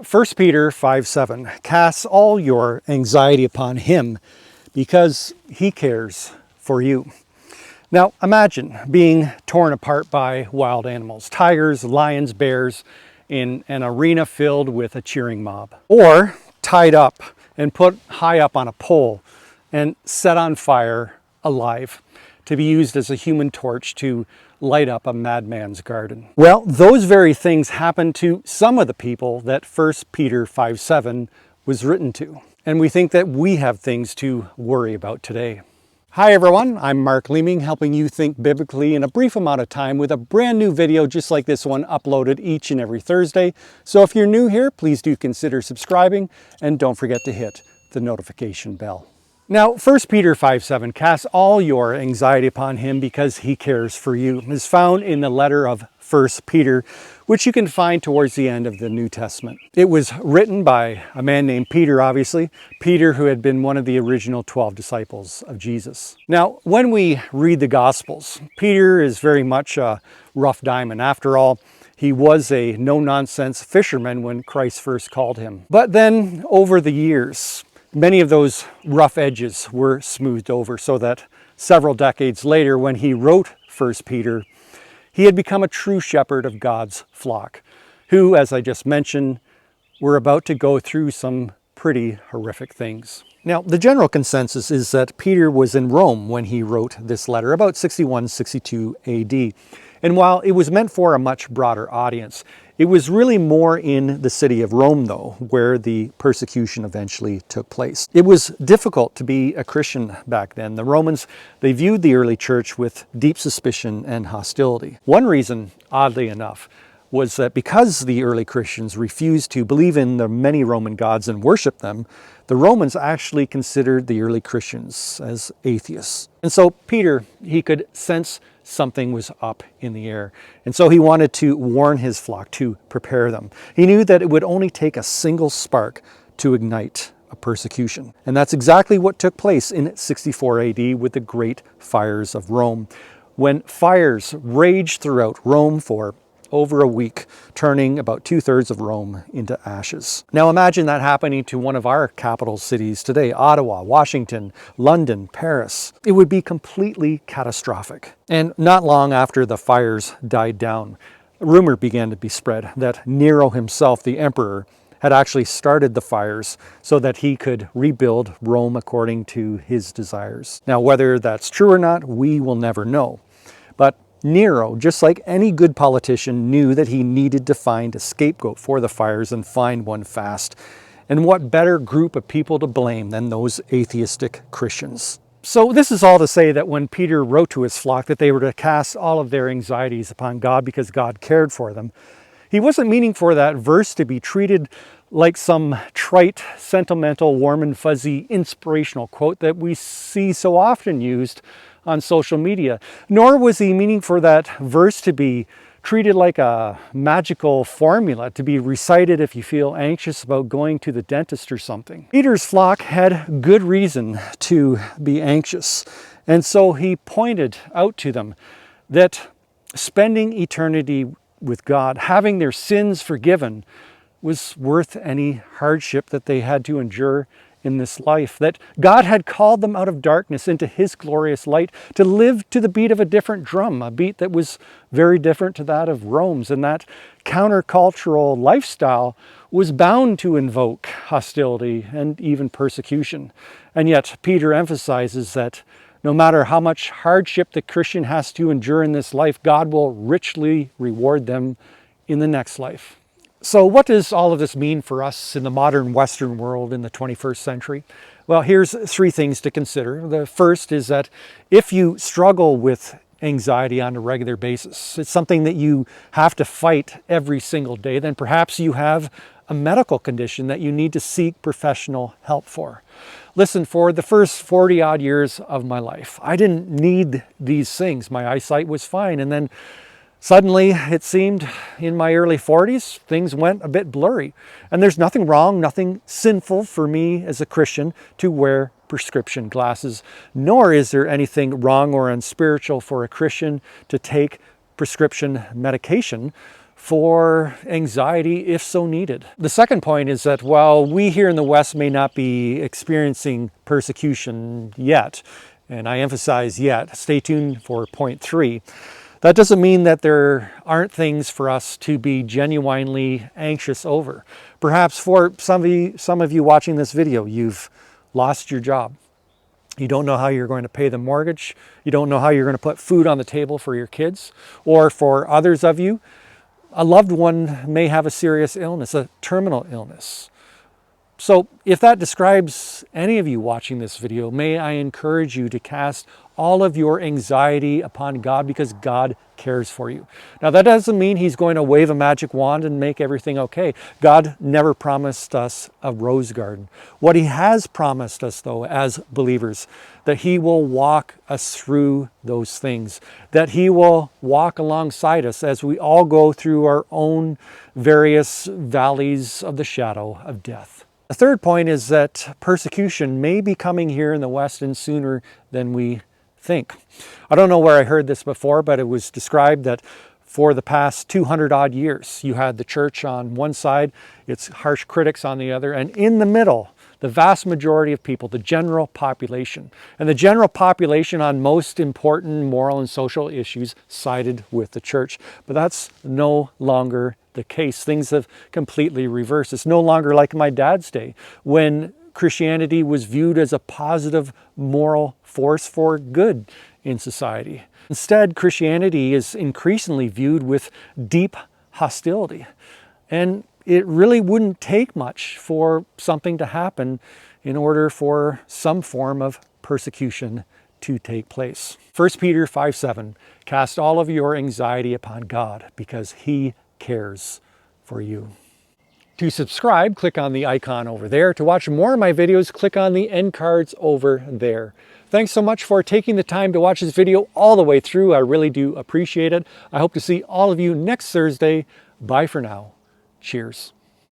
1 Peter 5:7, cast all your anxiety upon him because he cares for you. Now imagine being torn apart by wild animals, tigers, lions, bears, in an arena filled with a cheering mob. Or tied up and put high up on a pole and set on fire alive to be used as a human torch to light up a madman's garden. Well, those very things happened to some of the people that 1 Peter 5:7 was written to. And we think that we have things to worry about today. Hi everyone, I'm Mark Leeming, helping you think biblically in a brief amount of time with a brand new video just like this one uploaded each and every Thursday. So if you're new here, please do consider subscribing and don't forget to hit the notification bell. Now, 1 Peter 5:7, cast all your anxiety upon him because he cares for you, is found in the letter of 1 Peter, which you can find towards the end of the New Testament. It was written by a man named Peter, obviously, Peter who had been one of the original 12 disciples of Jesus. Now, when we read the Gospels, Peter is very much a rough diamond. After all, he was a no-nonsense fisherman when Christ first called him. But then, over the years, many of those rough edges were smoothed over so that several decades later, when he wrote 1 Peter, he had become a true shepherd of God's flock, who, as I just mentioned, were about to go through some pretty horrific things. Now, the general consensus is that Peter was in Rome when he wrote this letter, about 61-62 AD. And while it was meant for a much broader audience, it was really more in the city of Rome, though, where the persecution eventually took place. It was difficult to be a Christian back then. The Romans, they viewed the early church with deep suspicion and hostility. One reason, oddly enough, was that because the early Christians refused to believe in the many Roman gods and worship them, the Romans actually considered the early Christians as atheists. And so Peter, he could sense something was up in the air. And so he wanted to warn his flock, to prepare them. He knew that it would only take a single spark to ignite a persecution. And that's exactly what took place in 64 AD with the great fires of Rome, when fires raged throughout Rome for over a week, turning about 2/3 of Rome into ashes. Now imagine that happening to one of our capital cities today, Ottawa, Washington, London, Paris. It would be completely catastrophic. And not long after the fires died down, a rumor began to be spread that Nero himself, the emperor, had actually started the fires so that he could rebuild Rome according to his desires. Now, whether that's true or not, we will never know. But Nero, just like any good politician, knew that he needed to find a scapegoat for the fires and find one fast. And what better group of people to blame than those atheistic Christians? So this is all to say that when Peter wrote to his flock that they were to cast all of their anxieties upon God because God cared for them, he wasn't meaning for that verse to be treated like some trite, sentimental, warm and fuzzy inspirational quote that we see so often used on social media. Nor was he meaning for that verse to be treated like a magical formula to be recited if you feel anxious about going to the dentist or something. Peter's flock had good reason to be anxious, and so he pointed out to them that spending eternity with God, having their sins forgiven, was worth any hardship that they had to endure in this life, that God had called them out of darkness into his glorious light to live to the beat of a different drum, a beat that was very different to that of Rome's, and that countercultural lifestyle was bound to invoke hostility and even persecution. And yet Peter emphasizes that no matter how much hardship the Christian has to endure in this life, God will richly reward them in the next life. So what does all of this mean for us in the modern Western world in the 21st century? Well, here's three things to consider. The first is that if you struggle with anxiety on a regular basis, it's something that you have to fight every single day, then perhaps you have a medical condition that you need to seek professional help for. Listen, for the first 40 odd years of my life, I didn't need these things. My eyesight was fine. And then suddenly, it seemed in my early 40s, things went a bit blurry. And there's nothing wrong, nothing sinful for me as a Christian to wear prescription glasses, nor is there anything wrong or unspiritual for a Christian to take prescription medication for anxiety if so needed. The second point is that while we here in the West may not be experiencing persecution yet, and I emphasize yet, stay tuned for point 3, that doesn't mean that there aren't things for us to be genuinely anxious over. Perhaps for some of you watching this video, you've lost your job. You don't know how you're going to pay the mortgage. You don't know how you're going to put food on the table for your kids. Or for others of you, a loved one may have a serious illness, a terminal illness. So if that describes any of you watching this video, may I encourage you to cast all of your anxiety upon God, because God cares for you. Now that doesn't mean he's going to wave a magic wand and make everything okay. God never promised us a rose garden. What he has promised us though, as believers, that he will walk us through those things, that he will walk alongside us as we all go through our own various valleys of the shadow of death. The third point is that persecution may be coming here in the West and sooner than we think. I don't know where I heard this before, but it was described that for the past 200 odd years, you had the church on one side, its harsh critics on the other, and in the middle, the vast majority of people, the general population. And the general population on most important moral and social issues sided with the church. But that's no longer the case. Things have completely reversed. It's no longer like my dad's day, when Christianity was viewed as a positive moral force for good in society. Instead, Christianity is increasingly viewed with deep hostility. And it really wouldn't take much for something to happen in order for some form of persecution to take place. 1 Peter 5:7, cast all of your anxiety upon God because he cares for you. To subscribe, click on the icon over there. To watch more of my videos, click on the end cards over there. Thanks so much for taking the time to watch this video all the way through. I really do appreciate it. I hope to see all of you next Thursday. Bye for now. Cheers.